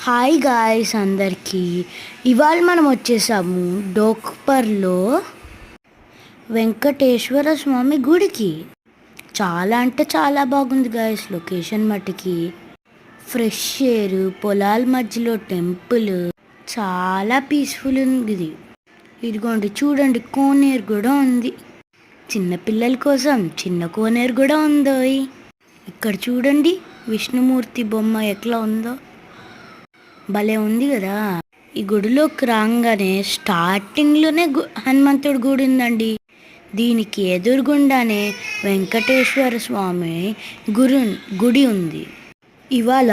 Hi guys అందరికీ. ఇవాళ మనం వచ్చేసాము డోక్పర్లో వెంకటేశ్వర స్వామి గుడికి. చాలా అంటే చాలా బాగుంది గాయస్ లొకేషన్ మట్టుకి. ఫ్రెష్ ఎయిర్, పొలాల మధ్యలో టెంపుల్, చాలా పీస్ఫుల్ ఉంది ఇది. ఇదిగోండి చూడండి, కోనేరు కూడా ఉంది. చిన్నపిల్లల కోసం చిన్న కోనేరు కూడా ఉందో. ఇక్కడ చూడండి విష్ణుమూర్తి బొమ్మ ఎట్లా ఉందో, భలే ఉంది కదా. ఈ గుడిలోకి రాగానే స్టార్టింగ్లోనే హనుమంతుడి గుడి ఉందండి. దీనికి ఎదురుగుండానే వెంకటేశ్వర స్వామి గుడి ఉంది. ఇవాళ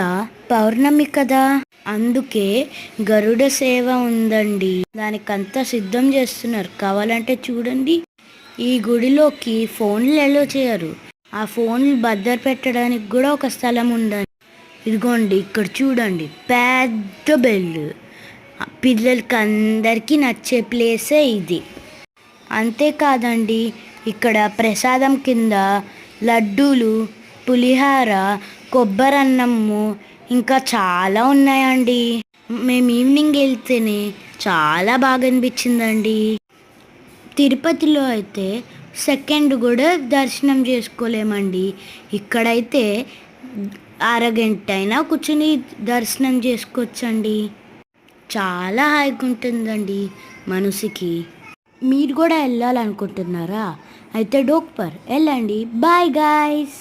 పౌర్ణమి కదా, అందుకే గరుడ సేవ ఉందండి. దానికంతా సిద్ధం చేస్తున్నారు. కావాలంటే చూడండి, ఈ గుడిలోకి ఫోన్లు ఎలో చేయరు. ఆ ఫోన్లు భద్ర పెట్టడానికి కూడా ఒక స్థలం ఉందండి. ఇదిగోండి ఇక్కడ చూడండి, పెద్ద బెల్. పిల్లలకి అందరికీ నచ్చే ప్లేసే ఇది. అంతేకాదండి, ఇక్కడ ప్రసాదం కింద లడ్డూలు, పులిహార, కొబ్బరన్నము ఇంకా చాలా ఉన్నాయండి. మేము ఈవినింగ్ వెళ్తేనే చాలా బాగా అనిపించిందండి. తిరుపతిలో అయితే సెకండ్ కూడా దర్శనం చేసుకోలేమండి. ఇక్కడైతే అరగంట అయినా కూర్చుని దర్శనం చేసుకోవచ్చండి. చాలా హాయిగా ఉంటుందండి మనసుకి. మీరు కూడా వెళ్ళాలనుకుంటున్నారా? అయితే డోక్పర్ వెళ్ళండి. Bye guys.